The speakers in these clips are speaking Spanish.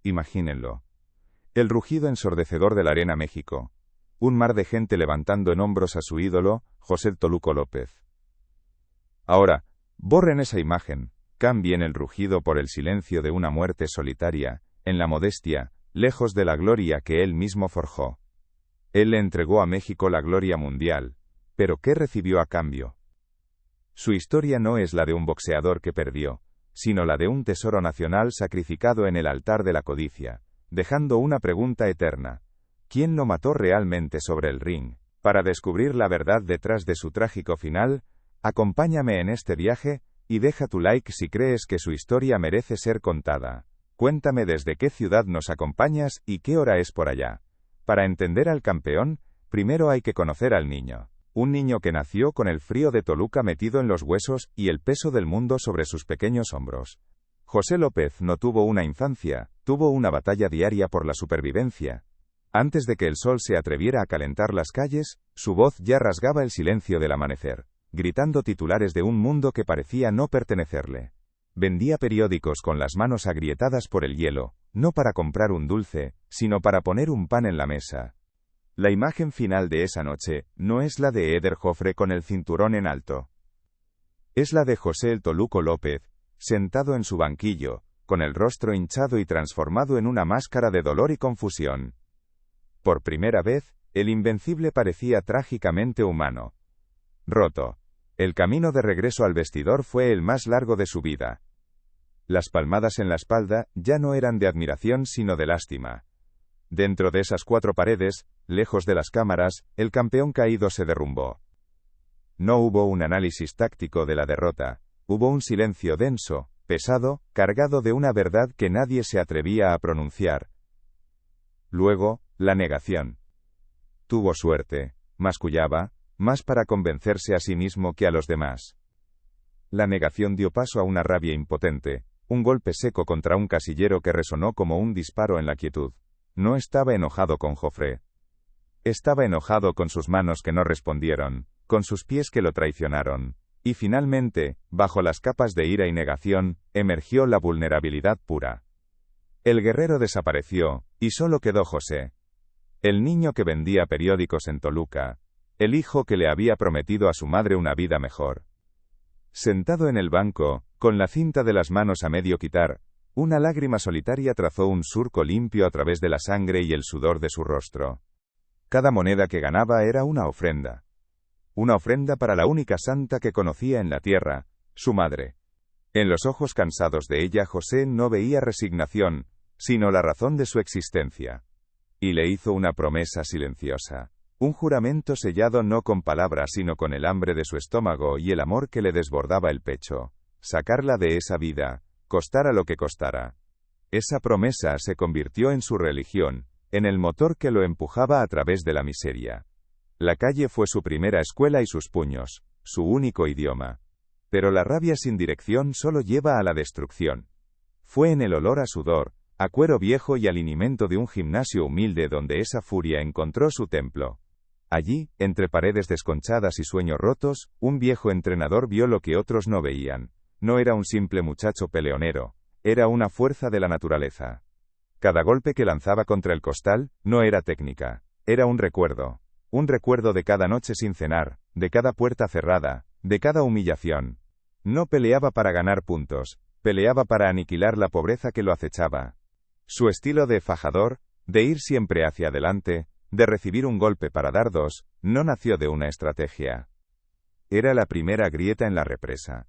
Imagínenlo. El rugido ensordecedor de la Arena México. Un mar de gente levantando en hombros a su ídolo, José Toluco López. Ahora, borren esa imagen, cambien el rugido por el silencio de una muerte solitaria, en la modestia, lejos de la gloria que él mismo forjó. Él le entregó a México la gloria mundial, pero ¿qué recibió a cambio? Su historia no es la de un boxeador que perdió, sino la de un tesoro nacional sacrificado en el altar de la codicia, dejando una pregunta eterna: ¿quién lo mató realmente sobre el ring? Para descubrir la verdad detrás de su trágico final, acompáñame en este viaje, y deja tu like si crees que su historia merece ser contada. Cuéntame desde qué ciudad nos acompañas y qué hora es por allá. Para entender al campeón, primero hay que conocer al niño. Un niño que nació con el frío de Toluca metido en los huesos y el peso del mundo sobre sus pequeños hombros. José López no tuvo una infancia, tuvo una batalla diaria por la supervivencia. Antes de que el sol se atreviera a calentar las calles, su voz ya rasgaba el silencio del amanecer, gritando titulares de un mundo que parecía no pertenecerle. Vendía periódicos con las manos agrietadas por el hielo, no para comprar un dulce, sino para poner un pan en la mesa. La imagen final de esa noche no es la de Eder Joffre con el cinturón en alto. Es la de José el Toluco López, sentado en su banquillo, con el rostro hinchado y transformado en una máscara de dolor y confusión. Por primera vez, el invencible parecía trágicamente humano. Roto. El camino de regreso al vestidor fue el más largo de su vida. Las palmadas en la espalda ya no eran de admiración sino de lástima. Dentro de esas cuatro paredes, lejos de las cámaras, el campeón caído se derrumbó. No hubo un análisis táctico de la derrota, hubo un silencio denso, pesado, cargado de una verdad que nadie se atrevía a pronunciar. Luego, la negación. Tuvo suerte, mascullaba, más para convencerse a sí mismo que a los demás. La negación dio paso a una rabia impotente, un golpe seco contra un casillero que resonó como un disparo en la quietud. No estaba enojado con Joffre. Estaba enojado con sus manos que no respondieron, con sus pies que lo traicionaron. Y finalmente, bajo las capas de ira y negación, emergió la vulnerabilidad pura. El guerrero desapareció, y solo quedó José. El niño que vendía periódicos en Toluca. El hijo que le había prometido a su madre una vida mejor. Sentado en el banco, con la cinta de las manos a medio quitar, una lágrima solitaria trazó un surco limpio a través de la sangre y el sudor de su rostro. Cada moneda que ganaba era una ofrenda. Una ofrenda para la única santa que conocía en la tierra, su madre. En los ojos cansados de ella José no veía resignación, sino la razón de su existencia. Y le hizo una promesa silenciosa. Un juramento sellado no con palabras sino con el hambre de su estómago y el amor que le desbordaba el pecho. Sacarla de esa vida, costara lo que costara. Esa promesa se convirtió en su religión, en el motor que lo empujaba a través de la miseria. La calle fue su primera escuela y sus puños, su único idioma. Pero la rabia sin dirección solo lleva a la destrucción. Fue en el olor a sudor, a cuero viejo y al linimento de un gimnasio humilde donde esa furia encontró su templo. Allí, entre paredes desconchadas y sueños rotos, un viejo entrenador vio lo que otros no veían. No era un simple muchacho peleonero, era una fuerza de la naturaleza. Cada golpe que lanzaba contra el costal, no era técnica, era un recuerdo de cada noche sin cenar, de cada puerta cerrada, de cada humillación. No peleaba para ganar puntos, peleaba para aniquilar la pobreza que lo acechaba. Su estilo de fajador, de ir siempre hacia adelante, de recibir un golpe para dar dos, no nació de una estrategia. Era la primera grieta en la represa.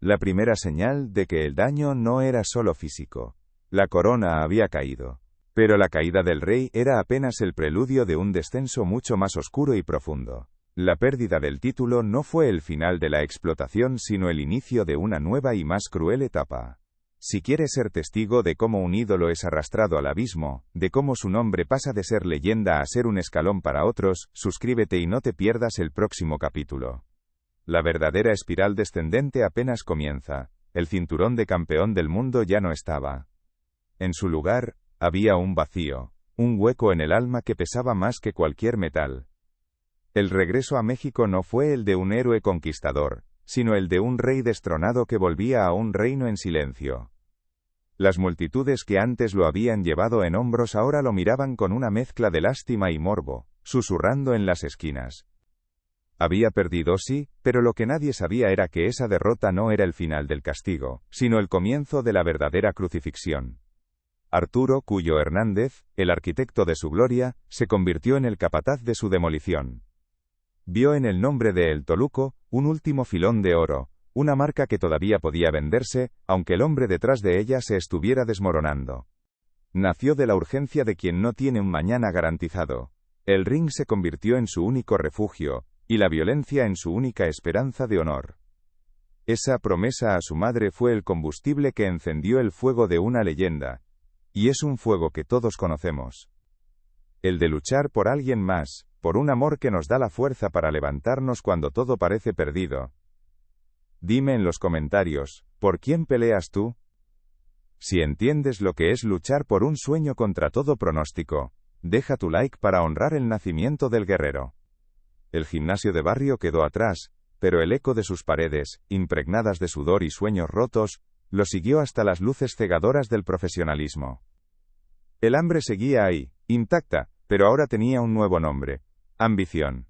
La primera señal de que el daño no era solo físico. La corona había caído. Pero la caída del rey era apenas el preludio de un descenso mucho más oscuro y profundo. La pérdida del título no fue el final de la explotación sino el inicio de una nueva y más cruel etapa. Si quieres ser testigo de cómo un ídolo es arrastrado al abismo, de cómo su nombre pasa de ser leyenda a ser un escalón para otros, suscríbete y no te pierdas el próximo capítulo. La verdadera espiral descendente apenas comienza. El cinturón de campeón del mundo ya no estaba. En su lugar, había un vacío, un hueco en el alma que pesaba más que cualquier metal. El regreso a México no fue el de un héroe conquistador, sino el de un rey destronado que volvía a un reino en silencio. Las multitudes que antes lo habían llevado en hombros ahora lo miraban con una mezcla de lástima y morbo, susurrando en las esquinas. Había perdido, sí, pero lo que nadie sabía era que esa derrota no era el final del castigo, sino el comienzo de la verdadera crucifixión. Arturo Cuyo Hernández, el arquitecto de su gloria, se convirtió en el capataz de su demolición. Vio en el nombre de El Toluco un último filón de oro, una marca que todavía podía venderse, aunque el hombre detrás de ella se estuviera desmoronando. Nació de la urgencia de quien no tiene un mañana garantizado. El ring se convirtió en su único refugio, y la violencia en su única esperanza de honor. Esa promesa a su madre fue el combustible que encendió el fuego de una leyenda, y es un fuego que todos conocemos. El de luchar por alguien más, por un amor que nos da la fuerza para levantarnos cuando todo parece perdido. Dime en los comentarios, ¿por quién peleas tú? Si entiendes lo que es luchar por un sueño contra todo pronóstico, deja tu like para honrar el nacimiento del guerrero. El gimnasio de barrio quedó atrás, pero el eco de sus paredes, impregnadas de sudor y sueños rotos, lo siguió hasta las luces cegadoras del profesionalismo. El hambre seguía ahí, intacta, pero ahora tenía un nuevo nombre: ambición.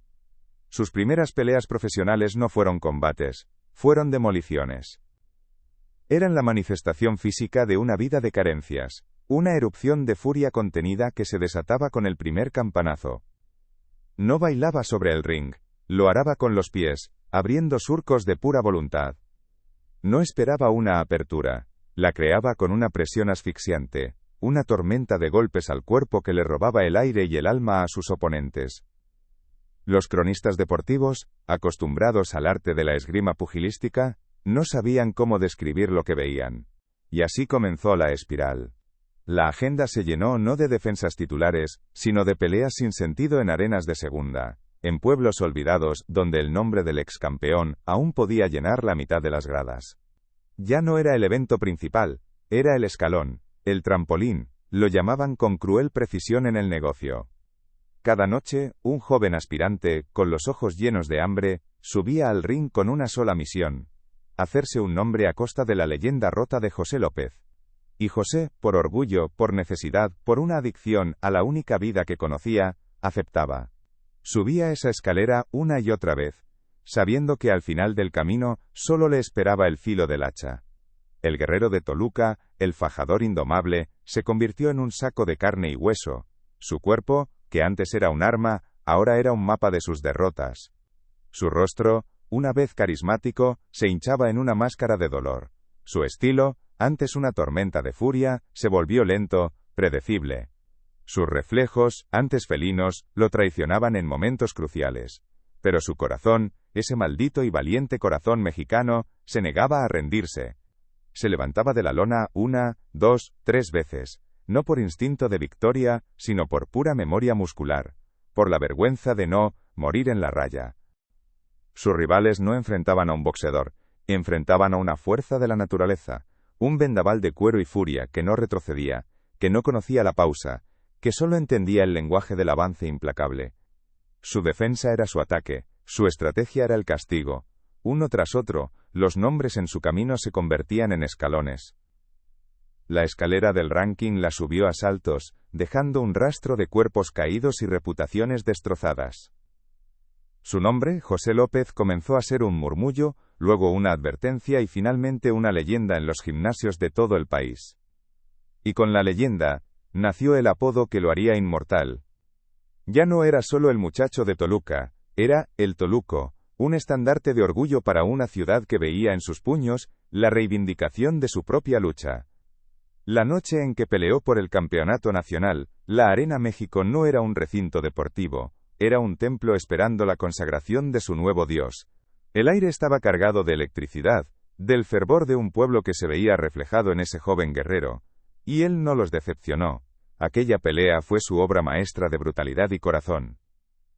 Sus primeras peleas profesionales no fueron combates, fueron demoliciones. Eran la manifestación física de una vida de carencias, una erupción de furia contenida que se desataba con el primer campanazo. No bailaba sobre el ring, lo araba con los pies, abriendo surcos de pura voluntad. No esperaba una apertura, la creaba con una presión asfixiante, una tormenta de golpes al cuerpo que le robaba el aire y el alma a sus oponentes. Los cronistas deportivos, acostumbrados al arte de la esgrima pugilística, no sabían cómo describir lo que veían. Y así comenzó la espiral. La agenda se llenó no de defensas titulares, sino de peleas sin sentido en arenas de segunda, en pueblos olvidados donde el nombre del ex campeón aún podía llenar la mitad de las gradas. Ya no era el evento principal, era el escalón, el trampolín, lo llamaban con cruel precisión en el negocio. Cada noche, un joven aspirante, con los ojos llenos de hambre, subía al ring con una sola misión: hacerse un nombre a costa de la leyenda rota de José López. Y José, por orgullo, por necesidad, por una adicción a la única vida que conocía, aceptaba. Subía esa escalera una y otra vez, sabiendo que al final del camino solo le esperaba el filo del hacha. El guerrero de Toluca, el fajador indomable, se convirtió en un saco de carne y hueso. Su cuerpo, que antes era un arma, ahora era un mapa de sus derrotas. Su rostro, una vez carismático, se hinchaba en una máscara de dolor. Su estilo, antes una tormenta de furia, se volvió lento, predecible. Sus reflejos, antes felinos, lo traicionaban en momentos cruciales. Pero su corazón, ese maldito y valiente corazón mexicano, se negaba a rendirse. Se levantaba de la lona 1, 2, 3 veces, no por instinto de victoria, sino por pura memoria muscular, por la vergüenza de no morir en la raya. Sus rivales no enfrentaban a un boxeador, enfrentaban a una fuerza de la naturaleza, un vendaval de cuero y furia que no retrocedía, que no conocía la pausa, que solo entendía el lenguaje del avance implacable. Su defensa era su ataque, su estrategia era el castigo. Uno tras otro, los nombres en su camino se convertían en escalones. La escalera del ranking la subió a saltos, dejando un rastro de cuerpos caídos y reputaciones destrozadas. Su nombre, José López, comenzó a ser un murmullo, luego una advertencia y finalmente una leyenda en los gimnasios de todo el país. Y con la leyenda, nació el apodo que lo haría inmortal. Ya no era solo el muchacho de Toluca, era el Toluco, un estandarte de orgullo para una ciudad que veía en sus puños la reivindicación de su propia lucha. La noche en que peleó por el campeonato nacional, la Arena México no era un recinto deportivo, era un templo esperando la consagración de su nuevo dios. El aire estaba cargado de electricidad, del fervor de un pueblo que se veía reflejado en ese joven guerrero, y él no los decepcionó. Aquella pelea fue su obra maestra de brutalidad y corazón.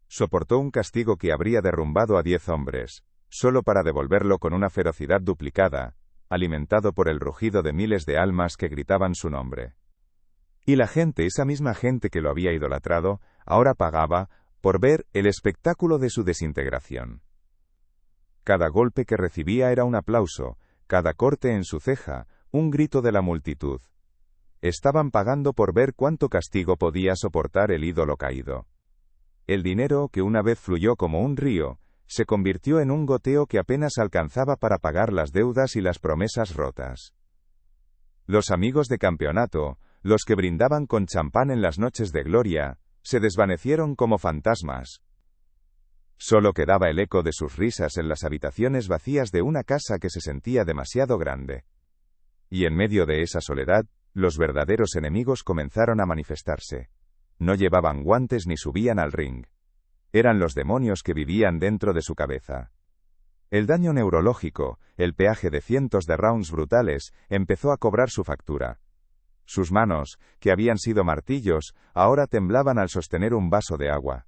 Soportó un castigo que habría derrumbado a 10 hombres, solo para devolverlo con una ferocidad duplicada, alimentado por el rugido de miles de almas que gritaban su nombre. Y la gente, esa misma gente que lo había idolatrado, ahora pagaba por ver el espectáculo de su desintegración. Cada golpe que recibía era un aplauso, cada corte en su ceja, un grito de la multitud, Estaban pagando por ver cuánto castigo podía soportar el ídolo caído. El dinero, que una vez fluyó como un río, se convirtió en un goteo que apenas alcanzaba para pagar las deudas y las promesas rotas. Los amigos de campeonato, los que brindaban con champán en las noches de gloria, se desvanecieron como fantasmas. Solo quedaba el eco de sus risas en las habitaciones vacías de una casa que se sentía demasiado grande. Y en medio de esa soledad, los verdaderos enemigos comenzaron a manifestarse. No llevaban guantes ni subían al ring. Eran los demonios que vivían dentro de su cabeza. El daño neurológico, el peaje de cientos de rounds brutales, empezó a cobrar su factura. Sus manos, que habían sido martillos, ahora temblaban al sostener un vaso de agua.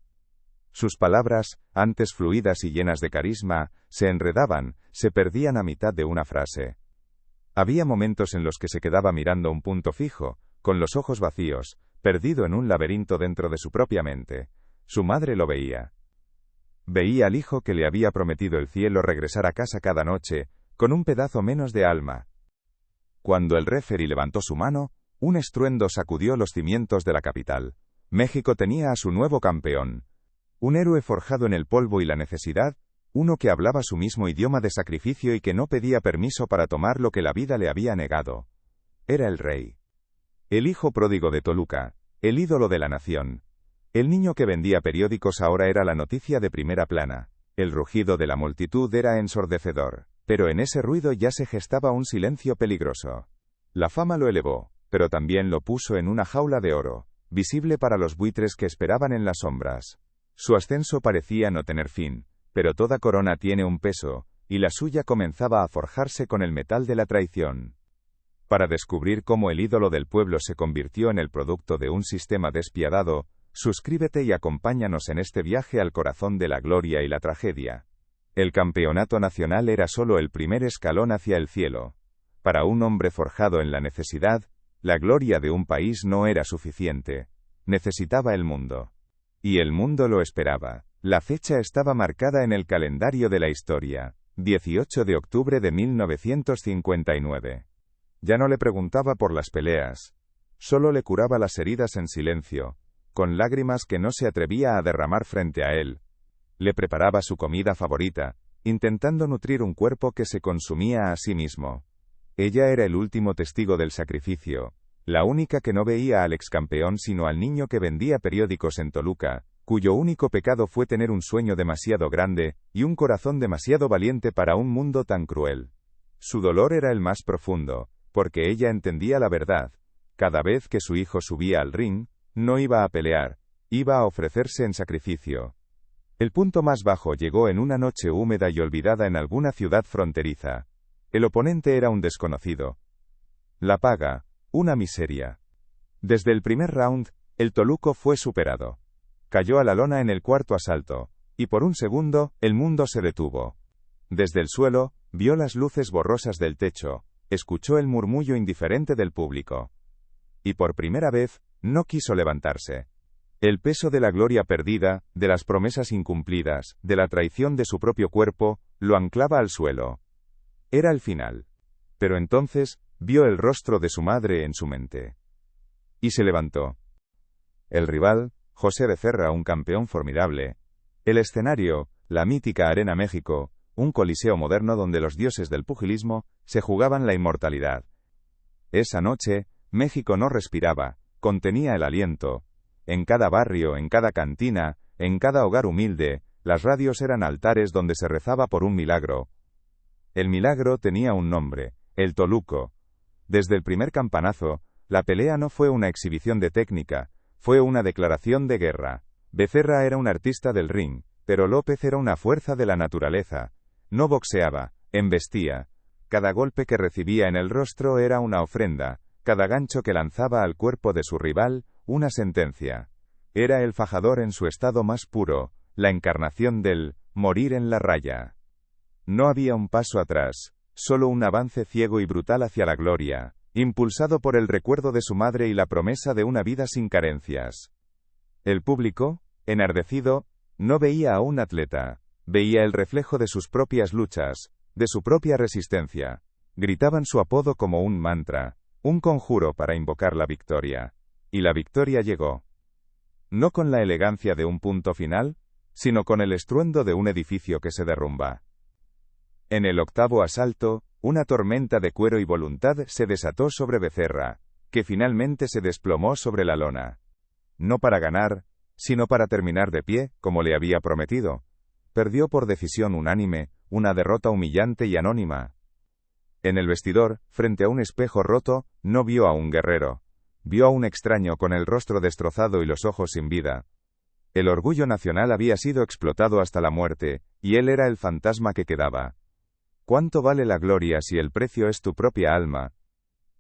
Sus palabras, antes fluidas y llenas de carisma, se enredaban, se perdían a mitad de una frase. Había momentos en los que se quedaba mirando un punto fijo, con los ojos vacíos, perdido en un laberinto dentro de su propia mente. Su madre lo veía. Veía al hijo que le había prometido el cielo regresar a casa cada noche, con un pedazo menos de alma. Cuando el referee levantó su mano, un estruendo sacudió los cimientos de la capital. México tenía a su nuevo campeón. Un héroe forjado en el polvo y la necesidad, uno que hablaba su mismo idioma de sacrificio y que no pedía permiso para tomar lo que la vida le había negado. Era el rey. El hijo pródigo de Toluca, el ídolo de la nación. El niño que vendía periódicos ahora era la noticia de primera plana. El rugido de la multitud era ensordecedor, pero en ese ruido ya se gestaba un silencio peligroso. La fama lo elevó, pero también lo puso en una jaula de oro, visible para los buitres que esperaban en las sombras. Su ascenso parecía no tener fin, pero toda corona tiene un peso, y la suya comenzaba a forjarse con el metal de la traición. Para descubrir cómo el ídolo del pueblo se convirtió en el producto de un sistema despiadado, suscríbete y acompáñanos en este viaje al corazón de la gloria y la tragedia. El campeonato nacional era solo el primer escalón hacia el cielo. Para un hombre forjado en la necesidad, la gloria de un país no era suficiente. Necesitaba el mundo. Y el mundo lo esperaba. La fecha estaba marcada en el calendario de la historia, 18 de octubre de 1959. Ya no le preguntaba por las peleas. Solo le curaba las heridas en silencio, con lágrimas que no se atrevía a derramar frente a él. Le preparaba su comida favorita, intentando nutrir un cuerpo que se consumía a sí mismo. Ella era el último testigo del sacrificio, la única que no veía al excampeón sino al niño que vendía periódicos en Toluca, cuyo único pecado fue tener un sueño demasiado grande, y un corazón demasiado valiente para un mundo tan cruel. Su dolor era el más profundo, porque ella entendía la verdad. Cada vez que su hijo subía al ring, no iba a pelear, iba a ofrecerse en sacrificio. El punto más bajo llegó en una noche húmeda y olvidada en alguna ciudad fronteriza. El oponente era un desconocido. La paga, una miseria. Desde el primer round, el Toluco fue superado. Cayó a la lona en el cuarto asalto, y por un segundo, el mundo se detuvo. Desde el suelo, vio las luces borrosas del techo, escuchó el murmullo indiferente del público. Y por primera vez, no quiso levantarse. El peso de la gloria perdida, de las promesas incumplidas, de la traición de su propio cuerpo, lo anclaba al suelo. Era el final. Pero entonces, vio el rostro de su madre en su mente. Y se levantó. El rival, José Becerra, un campeón formidable. El escenario, la mítica Arena México, un coliseo moderno donde los dioses del pugilismo se jugaban la inmortalidad. Esa noche, México no respiraba, contenía el aliento. En cada barrio, en cada cantina, en cada hogar humilde, las radios eran altares donde se rezaba por un milagro. El milagro tenía un nombre, el Toluco. Desde el primer campanazo, la pelea no fue una exhibición de técnica, fue una declaración de guerra. Becerra era un artista del ring, pero López era una fuerza de la naturaleza. No boxeaba, embestía. Cada golpe que recibía en el rostro era una ofrenda, cada gancho que lanzaba al cuerpo de su rival, una sentencia. Era el fajador en su estado más puro, la encarnación del morir en la raya. No había un paso atrás, solo un avance ciego y brutal hacia la gloria, impulsado por el recuerdo de su madre y la promesa de una vida sin carencias. El público, enardecido, no veía a un atleta, veía el reflejo de sus propias luchas, de su propia resistencia. Gritaban su apodo como un mantra. un conjuro para invocar la victoria. Y la victoria llegó. No con la elegancia de un punto final, sino con el estruendo de un edificio que se derrumba. En el octavo asalto, una tormenta de cuero y voluntad se desató sobre Becerra, que finalmente se desplomó sobre la lona. No para ganar, sino para terminar de pie, como le había prometido. Perdió por decisión unánime, una derrota humillante y anónima. En el vestidor, frente a un espejo roto, no vio a un guerrero. Vio a un extraño con el rostro destrozado y los ojos sin vida. El orgullo nacional había sido explotado hasta la muerte, y él era el fantasma que quedaba. ¿Cuánto vale la gloria si el precio es tu propia alma?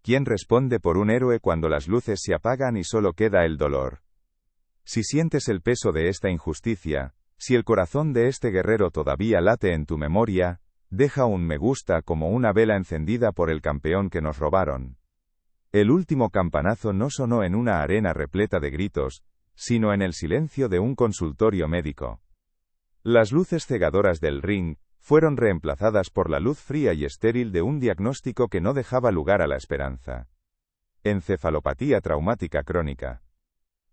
¿Quién responde por un héroe cuando las luces se apagan y solo queda el dolor? Si sientes el peso de esta injusticia, si el corazón de este guerrero todavía late en tu memoria, deja un me gusta como una vela encendida por el campeón que nos robaron. El último campanazo no sonó en una arena repleta de gritos, sino en el silencio de un consultorio médico. Las luces cegadoras del ring fueron reemplazadas por la luz fría y estéril de un diagnóstico que no dejaba lugar a la esperanza. Encefalopatía traumática crónica.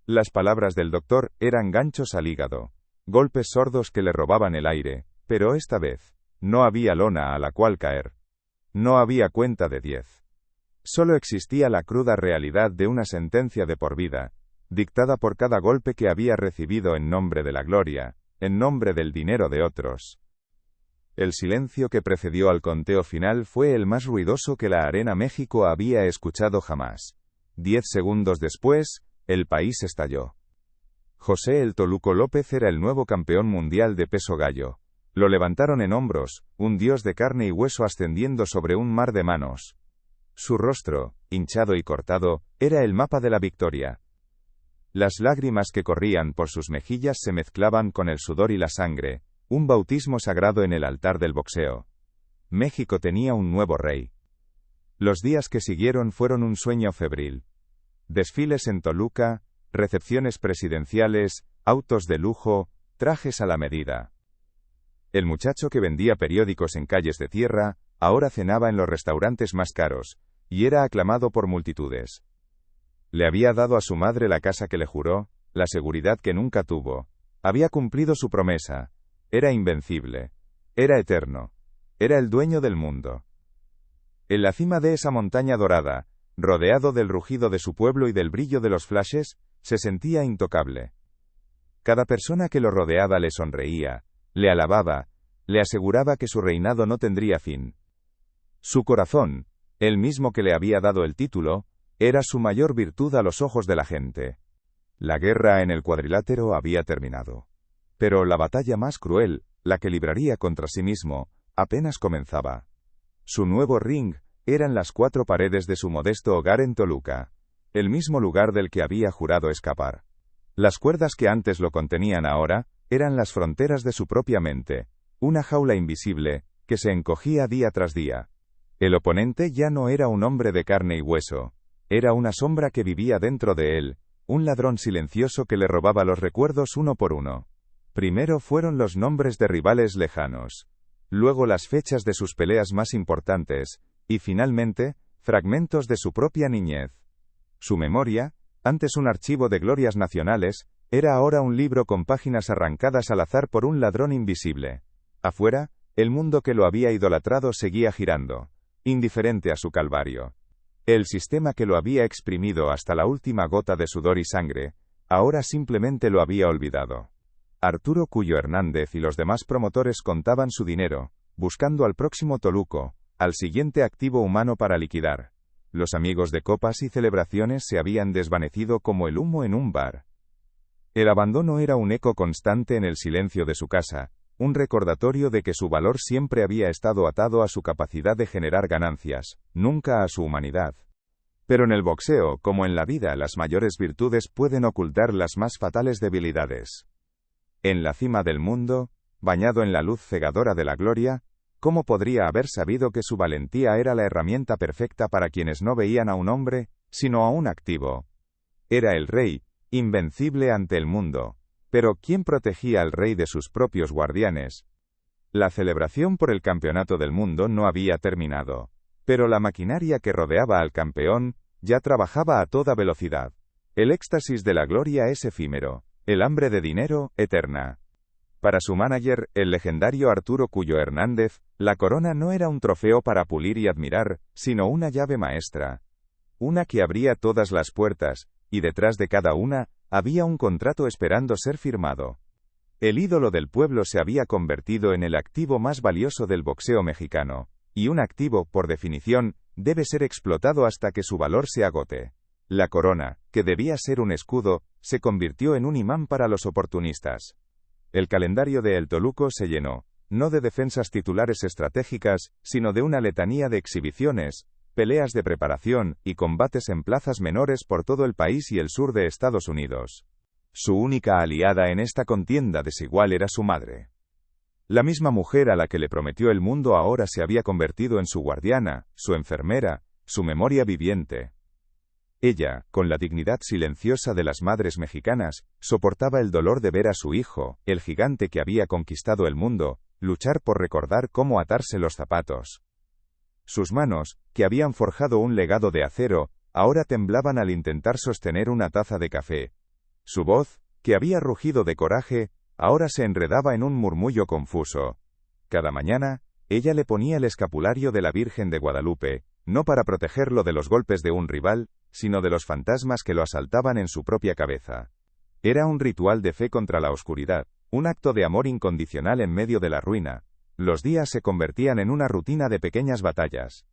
Las palabras del doctor eran ganchos al hígado, golpes sordos que le robaban el aire, pero esta vez, no había lona a la cual caer. No había cuenta de 10. Solo existía la cruda realidad de una sentencia de por vida, dictada por cada golpe que había recibido en nombre de la gloria, en nombre del dinero de otros. El silencio que precedió al conteo final fue el más ruidoso que la Arena México había escuchado jamás. 10 segundos después, el país estalló. José el Toluco López era el nuevo campeón mundial de peso gallo. Lo levantaron en hombros, un dios de carne y hueso ascendiendo sobre un mar de manos. Su rostro, hinchado y cortado, era el mapa de la victoria. Las lágrimas que corrían por sus mejillas se mezclaban con el sudor y la sangre, un bautismo sagrado en el altar del boxeo. México tenía un nuevo rey. Los días que siguieron fueron un sueño febril. Desfiles en Toluca, recepciones presidenciales, autos de lujo, trajes a la medida. El muchacho que vendía periódicos en calles de tierra, ahora cenaba en los restaurantes más caros, y era aclamado por multitudes. Le había dado a su madre la casa que le juró, la seguridad que nunca tuvo. Había cumplido su promesa. Era invencible. Era eterno. Era el dueño del mundo. En la cima de esa montaña dorada, rodeado del rugido de su pueblo y del brillo de los flashes, se sentía intocable. Cada persona que lo rodeaba le sonreía, le alababa, le aseguraba que su reinado no tendría fin. Su corazón, el mismo que le había dado el título, era su mayor virtud a los ojos de la gente. La guerra en el cuadrilátero había terminado. Pero la batalla más cruel, la que libraría contra sí mismo, apenas comenzaba. Su nuevo ring eran las 4 paredes de su modesto hogar en Toluca, el mismo lugar del que había jurado escapar. Las cuerdas que antes lo contenían ahora, eran las fronteras de su propia mente, una jaula invisible, que se encogía día tras día. El oponente ya no era un hombre de carne y hueso, era una sombra que vivía dentro de él, un ladrón silencioso que le robaba los recuerdos uno por uno. Primero fueron los nombres de rivales lejanos, luego las fechas de sus peleas más importantes, y finalmente, fragmentos de su propia niñez. Su memoria, antes un archivo de glorias nacionales, era ahora un libro con páginas arrancadas al azar por un ladrón invisible. Afuera, el mundo que lo había idolatrado seguía girando, indiferente a su calvario. El sistema que lo había exprimido hasta la última gota de sudor y sangre, ahora simplemente lo había olvidado. Arturo Cuyo Hernández y los demás promotores contaban su dinero, buscando al próximo Toluco, al siguiente activo humano para liquidar. Los amigos de copas y celebraciones se habían desvanecido como el humo en un bar. El abandono era un eco constante en el silencio de su casa, un recordatorio de que su valor siempre había estado atado a su capacidad de generar ganancias, nunca a su humanidad. Pero en el boxeo, como en la vida, las mayores virtudes pueden ocultar las más fatales debilidades. En la cima del mundo, bañado en la luz cegadora de la gloria, ¿cómo podría haber sabido que su valentía era la herramienta perfecta para quienes no veían a un hombre, sino a un activo? Era el rey, invencible ante el mundo. Pero ¿quién protegía al rey de sus propios guardianes? La celebración por el campeonato del mundo no había terminado. Pero la maquinaria que rodeaba al campeón ya trabajaba a toda velocidad. El éxtasis de la gloria es efímero, el hambre de dinero, eterna. Para su manager, el legendario Arturo Cuyo Hernández, la corona no era un trofeo para pulir y admirar, sino una llave maestra. Una que abría todas las puertas, y detrás de cada una, había un contrato esperando ser firmado. El ídolo del pueblo se había convertido en el activo más valioso del boxeo mexicano, y un activo, por definición, debe ser explotado hasta que su valor se agote. La corona, que debía ser un escudo, se convirtió en un imán para los oportunistas. El calendario de El Toluco se llenó, no de defensas titulares estratégicas, sino de una letanía de exhibiciones, peleas de preparación y combates en plazas menores por todo el país y el sur de Estados Unidos. Su única aliada en esta contienda desigual era su madre. La misma mujer a la que le prometió el mundo ahora se había convertido en su guardiana, su enfermera, su memoria viviente. Ella, con la dignidad silenciosa de las madres mexicanas, soportaba el dolor de ver a su hijo, el gigante que había conquistado el mundo, luchar por recordar cómo atarse los zapatos. Sus manos, que habían forjado un legado de acero, ahora temblaban al intentar sostener una taza de café. Su voz, que había rugido de coraje, ahora se enredaba en un murmullo confuso. Cada mañana, ella le ponía el escapulario de la Virgen de Guadalupe, no para protegerlo de los golpes de un rival, sino de los fantasmas que lo asaltaban en su propia cabeza. Era un ritual de fe contra la oscuridad, un acto de amor incondicional en medio de la ruina. Los días se convertían en una rutina de pequeñas batallas.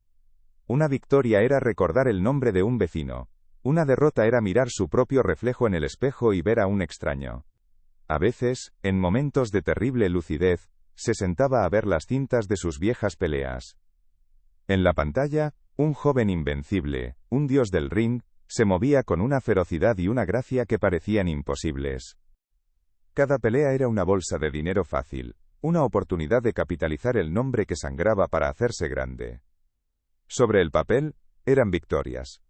Una victoria era recordar el nombre de un vecino. Una derrota era mirar su propio reflejo en el espejo y ver a un extraño. A veces, en momentos de terrible lucidez, se sentaba a ver las cintas de sus viejas peleas. En la pantalla, un joven invencible, un dios del ring, se movía con una ferocidad y una gracia que parecían imposibles. Cada pelea era una bolsa de dinero fácil, una oportunidad de capitalizar el nombre que sangraba para hacerse grande. Sobre el papel, eran victorias.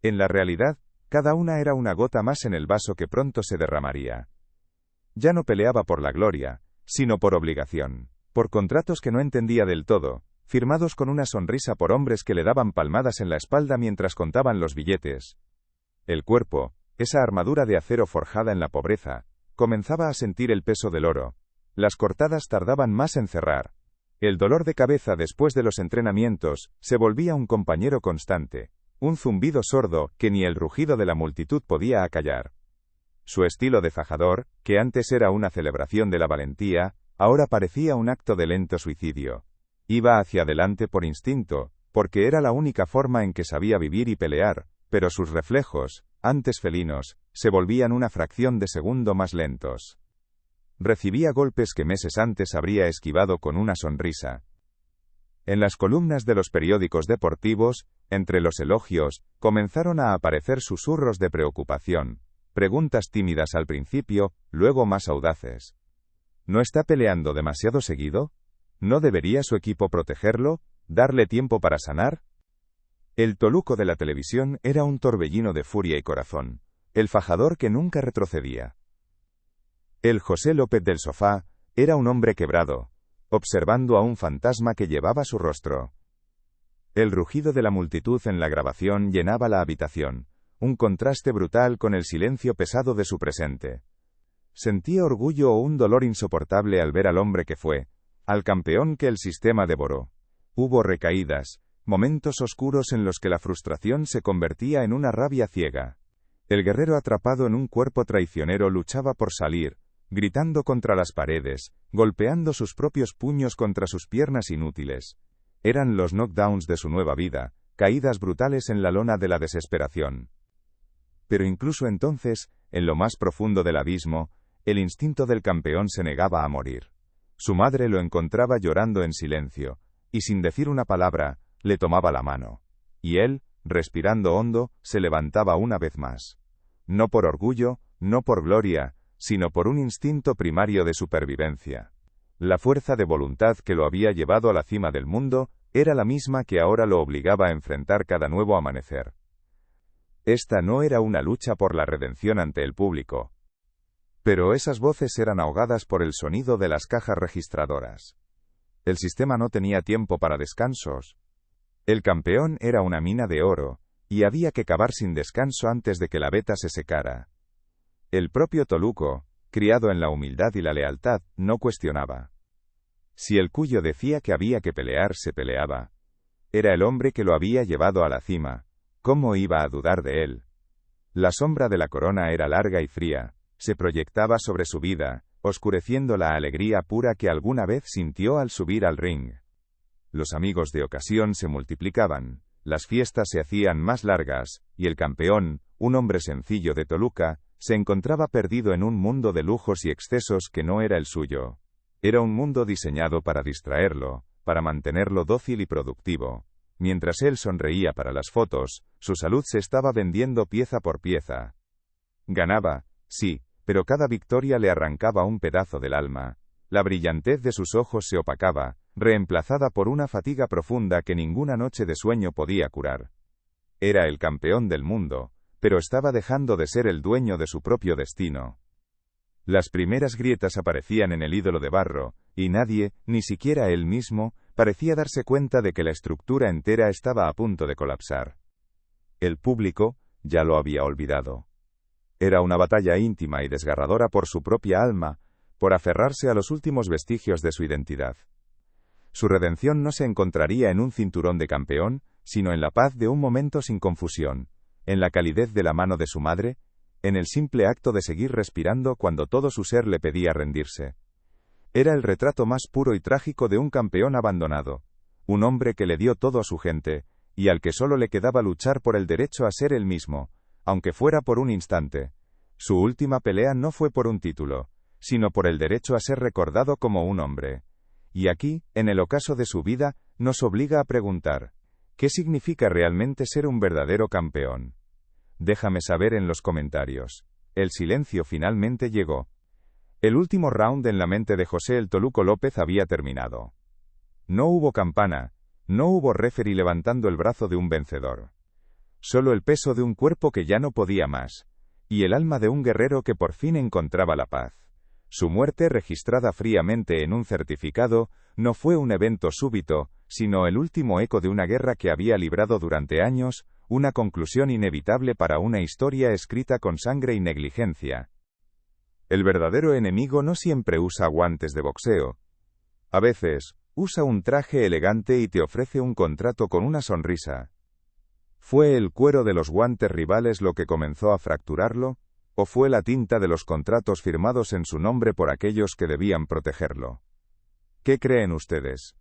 En la realidad, cada una era una gota más en el vaso que pronto se derramaría. Ya no peleaba por la gloria, sino por obligación, por contratos que no entendía del todo, firmados con una sonrisa por hombres que le daban palmadas en la espalda mientras contaban los billetes. El cuerpo, esa armadura de acero forjada en la pobreza, comenzaba a sentir el peso del oro. Las cortadas tardaban más en cerrar. El dolor de cabeza después de los entrenamientos se volvía un compañero constante, un zumbido sordo que ni el rugido de la multitud podía acallar. Su estilo de fajador, que antes era una celebración de la valentía, ahora parecía un acto de lento suicidio. Iba hacia adelante por instinto, porque era la única forma en que sabía vivir y pelear, pero sus reflejos, antes felinos, se volvían una fracción de segundo más lentos. Recibía golpes que meses antes habría esquivado con una sonrisa. En las columnas de los periódicos deportivos, entre los elogios, comenzaron a aparecer susurros de preocupación, preguntas tímidas al principio, luego más audaces. ¿No está peleando demasiado seguido? ¿No debería su equipo protegerlo, darle tiempo para sanar? El Toluco de la televisión era un torbellino de furia y corazón, el fajador que nunca retrocedía. El José López del sofá era un hombre quebrado, observando a un fantasma que llevaba su rostro. El rugido de la multitud en la grabación llenaba la habitación, un contraste brutal con el silencio pesado de su presente. Sentía orgullo o un dolor insoportable al ver al hombre que fue, al campeón que el sistema devoró. Hubo recaídas, momentos oscuros en los que la frustración se convertía en una rabia ciega. El guerrero atrapado en un cuerpo traicionero luchaba por salir, gritando contra las paredes, golpeando sus propios puños contra sus piernas inútiles. Eran los knockdowns de su nueva vida, caídas brutales en la lona de la desesperación. Pero incluso entonces, en lo más profundo del abismo, el instinto del campeón se negaba a morir. Su madre lo encontraba llorando en silencio, y sin decir una palabra, le tomaba la mano. Y él, respirando hondo, se levantaba una vez más. No por orgullo, no por gloria, sino por un instinto primario de supervivencia. La fuerza de voluntad que lo había llevado a la cima del mundo, era la misma que ahora lo obligaba a enfrentar cada nuevo amanecer. Esta no era una lucha por la redención ante el público. Pero esas voces eran ahogadas por el sonido de las cajas registradoras. El sistema no tenía tiempo para descansos. El campeón era una mina de oro, y había que cavar sin descanso antes de que la veta se secara. El propio Toluco, criado en la humildad y la lealtad, no cuestionaba. Si el Cuyo decía que había que pelear, se peleaba. Era el hombre que lo había llevado a la cima. ¿Cómo iba a dudar de él? La sombra de la corona era larga y fría, se proyectaba sobre su vida, oscureciendo la alegría pura que alguna vez sintió al subir al ring. Los amigos de ocasión se multiplicaban, las fiestas se hacían más largas, y el campeón, un hombre sencillo de Toluca, se encontraba perdido en un mundo de lujos y excesos que no era el suyo. Era un mundo diseñado para distraerlo, para mantenerlo dócil y productivo. Mientras él sonreía para las fotos, su salud se estaba vendiendo pieza por pieza. Ganaba, sí, pero cada victoria le arrancaba un pedazo del alma. La brillantez de sus ojos se opacaba, reemplazada por una fatiga profunda que ninguna noche de sueño podía curar. Era el campeón del mundo, pero estaba dejando de ser el dueño de su propio destino. Las primeras grietas aparecían en el ídolo de barro, y nadie, ni siquiera él mismo, parecía darse cuenta de que la estructura entera estaba a punto de colapsar. El público ya lo había olvidado. Era una batalla íntima y desgarradora por su propia alma, por aferrarse a los últimos vestigios de su identidad. Su redención no se encontraría en un cinturón de campeón, sino en la paz de un momento sin confusión, en la calidez de la mano de su madre, en el simple acto de seguir respirando cuando todo su ser le pedía rendirse. Era el retrato más puro y trágico de un campeón abandonado, un hombre que le dio todo a su gente, y al que solo le quedaba luchar por el derecho a ser él mismo, aunque fuera por un instante. Su última pelea no fue por un título, sino por el derecho a ser recordado como un hombre. Y aquí, en el ocaso de su vida, nos obliga a preguntar, ¿qué significa realmente ser un verdadero campeón? Déjame saber en los comentarios. El silencio finalmente llegó. El último round en la mente de José el Toluco López había terminado. No hubo campana, no hubo referee levantando el brazo de un vencedor. Solo el peso de un cuerpo que ya no podía más, y el alma de un guerrero que por fin encontraba la paz. Su muerte, registrada fríamente en un certificado, no fue un evento súbito, sino el último eco de una guerra que había librado durante años, una conclusión inevitable para una historia escrita con sangre y negligencia. El verdadero enemigo no siempre usa guantes de boxeo. A veces, usa un traje elegante y te ofrece un contrato con una sonrisa. ¿Fue el cuero de los guantes rivales lo que comenzó a fracturarlo? ¿O fue la tinta de los contratos firmados en su nombre por aquellos que debían protegerlo? ¿Qué creen ustedes?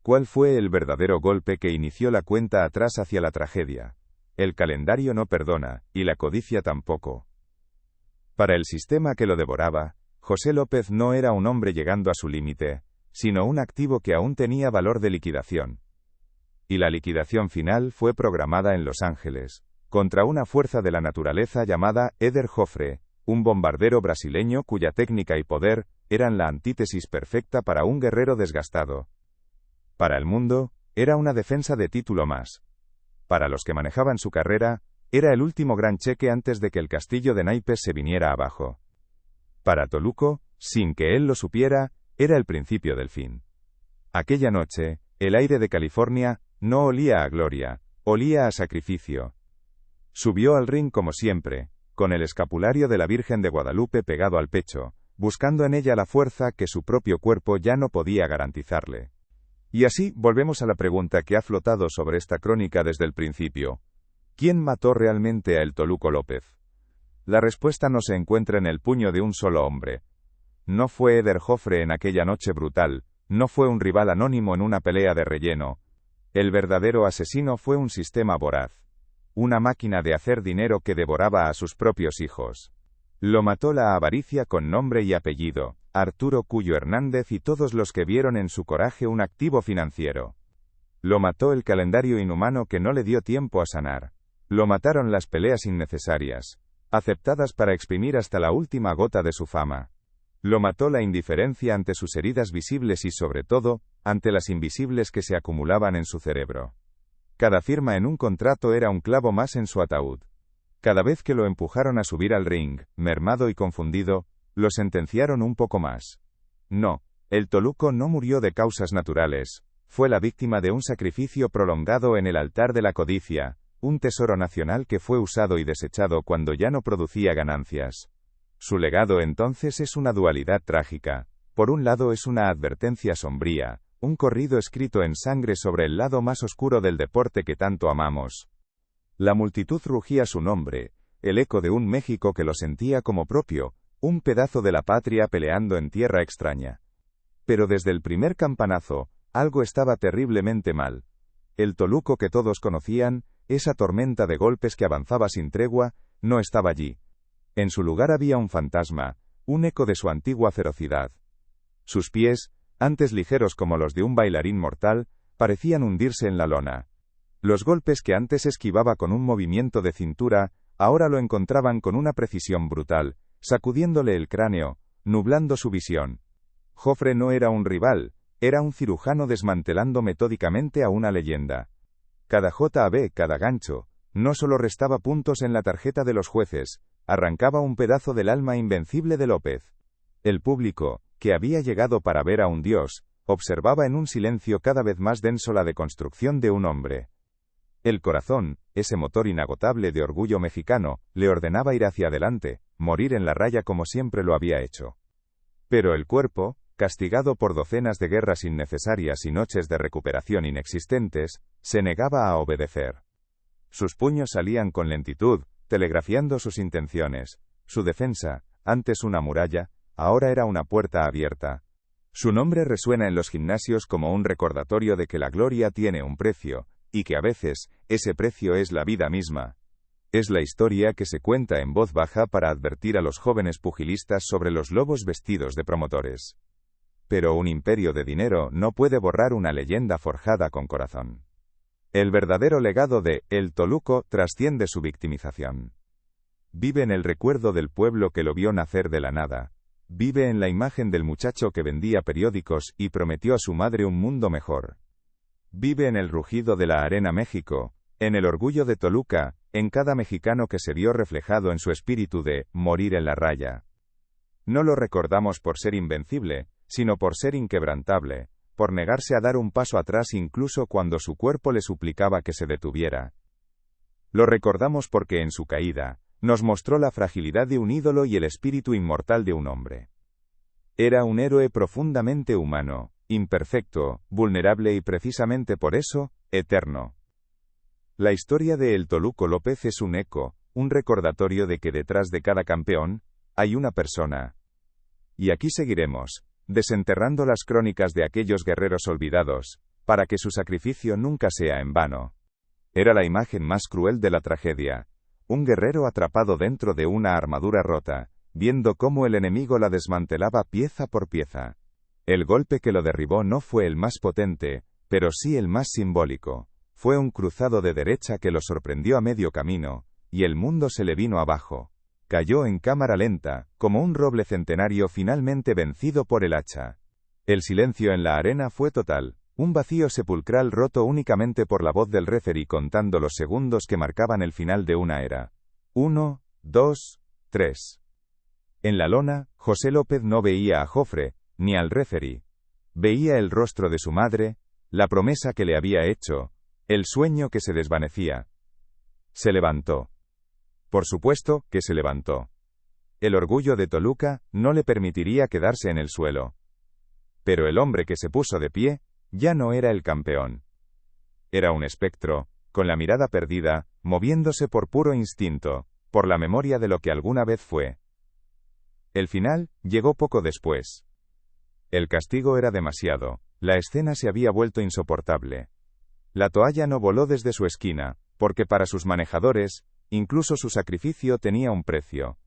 ¿Cuál fue el verdadero golpe que inició la cuenta atrás hacia la tragedia? El calendario no perdona, y la codicia tampoco. Para el sistema que lo devoraba, José López no era un hombre llegando a su límite, sino un activo que aún tenía valor de liquidación. Y la liquidación final fue programada en Los Ángeles, contra una fuerza de la naturaleza llamada Éder Joffre, un bombardero brasileño cuya técnica y poder eran la antítesis perfecta para un guerrero desgastado. Para el mundo, era una defensa de título más. Para los que manejaban su carrera, era el último gran cheque antes de que el castillo de naipes se viniera abajo. Para Toluco, sin que él lo supiera, era el principio del fin. Aquella noche, el aire de California no olía a gloria, olía a sacrificio. Subió al ring como siempre, con el escapulario de la Virgen de Guadalupe pegado al pecho, buscando en ella la fuerza que su propio cuerpo ya no podía garantizarle. Y así, volvemos a la pregunta que ha flotado sobre esta crónica desde el principio. ¿Quién mató realmente a el Toluco López? La respuesta no se encuentra en el puño de un solo hombre. No fue Éder Joffre en aquella noche brutal, no fue un rival anónimo en una pelea de relleno. El verdadero asesino fue un sistema voraz. Una máquina de hacer dinero que devoraba a sus propios hijos. Lo mató la avaricia con nombre y apellido, Arturo Cuyo Hernández y todos los que vieron en su coraje un activo financiero. Lo mató el calendario inhumano que no le dio tiempo a sanar. Lo mataron las peleas innecesarias, aceptadas para exprimir hasta la última gota de su fama. Lo mató la indiferencia ante sus heridas visibles y sobre todo, ante las invisibles que se acumulaban en su cerebro. Cada firma en un contrato era un clavo más en su ataúd. Cada vez que lo empujaron a subir al ring, mermado y confundido, lo sentenciaron un poco más. No, el Toluco no murió de causas naturales, fue la víctima de un sacrificio prolongado en el altar de la codicia, un tesoro nacional que fue usado y desechado cuando ya no producía ganancias. Su legado entonces es una dualidad trágica. Por un lado es una advertencia sombría, un corrido escrito en sangre sobre el lado más oscuro del deporte que tanto amamos. La multitud rugía su nombre, el eco de un México que lo sentía como propio, un pedazo de la patria peleando en tierra extraña. Pero desde el primer campanazo, algo estaba terriblemente mal. El Toluco que todos conocían, esa tormenta de golpes que avanzaba sin tregua, no estaba allí. En su lugar había un fantasma, un eco de su antigua ferocidad. Sus pies, antes ligeros como los de un bailarín mortal, parecían hundirse en la lona. Los golpes que antes esquivaba con un movimiento de cintura, ahora lo encontraban con una precisión brutal, sacudiéndole el cráneo, nublando su visión. Joffre no era un rival, era un cirujano desmantelando metódicamente a una leyenda. Cada JB, cada gancho, no solo restaba puntos en la tarjeta de los jueces, arrancaba un pedazo del alma invencible de López. El público, que había llegado para ver a un dios, observaba en un silencio cada vez más denso la deconstrucción de un hombre. El corazón, ese motor inagotable de orgullo mexicano, le ordenaba ir hacia adelante, morir en la raya como siempre lo había hecho. Pero el cuerpo, castigado por docenas de guerras innecesarias y noches de recuperación inexistentes, se negaba a obedecer. Sus puños salían con lentitud, telegrafiando sus intenciones. Su defensa, antes una muralla, ahora era una puerta abierta. Su nombre resuena en los gimnasios como un recordatorio de que la gloria tiene un precio, y que a veces, ese precio es la vida misma. Es la historia que se cuenta en voz baja para advertir a los jóvenes pugilistas sobre los lobos vestidos de promotores. Pero un imperio de dinero no puede borrar una leyenda forjada con corazón. El verdadero legado de El Toluco trasciende su victimización. Vive en el recuerdo del pueblo que lo vio nacer de la nada. Vive en la imagen del muchacho que vendía periódicos y prometió a su madre un mundo mejor. Vive en el rugido de la Arena México, en el orgullo de Toluca, en cada mexicano que se vio reflejado en su espíritu de morir en la raya. No lo recordamos por ser invencible, sino por ser inquebrantable, por negarse a dar un paso atrás incluso cuando su cuerpo le suplicaba que se detuviera. Lo recordamos porque en su caída, nos mostró la fragilidad de un ídolo y el espíritu inmortal de un hombre. Era un héroe profundamente humano, imperfecto, vulnerable y precisamente por eso, eterno. La historia de El Toluco López es un eco, un recordatorio de que detrás de cada campeón, hay una persona. Y aquí seguiremos, desenterrando las crónicas de aquellos guerreros olvidados, para que su sacrificio nunca sea en vano. Era la imagen más cruel de la tragedia. Un guerrero atrapado dentro de una armadura rota, viendo cómo el enemigo la desmantelaba pieza por pieza. El golpe que lo derribó no fue el más potente, pero sí el más simbólico. Fue un cruzado de derecha que lo sorprendió a medio camino, y el mundo se le vino abajo. Cayó en cámara lenta, como un roble centenario finalmente vencido por el hacha. El silencio en la arena fue total, un vacío sepulcral roto únicamente por la voz del referee contando los segundos que marcaban el final de una era. 1, 2, 3. En la lona, José López no veía a Joffre, ni al referee. Veía el rostro de su madre, la promesa que le había hecho, el sueño que se desvanecía. Se levantó. Por supuesto que se levantó. El orgullo de Toluca no le permitiría quedarse en el suelo. Pero el hombre que se puso de pie, ya no era el campeón. Era un espectro, con la mirada perdida, moviéndose por puro instinto, por la memoria de lo que alguna vez fue. El final llegó poco después. El castigo era demasiado, la escena se había vuelto insoportable. La toalla no voló desde su esquina, porque para sus manejadores, incluso su sacrificio tenía un precio.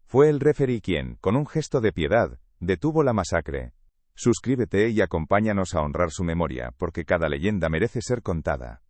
Fue el referee quien, con un gesto de piedad, detuvo la masacre. Suscríbete y acompáñanos a honrar su memoria, porque cada leyenda merece ser contada.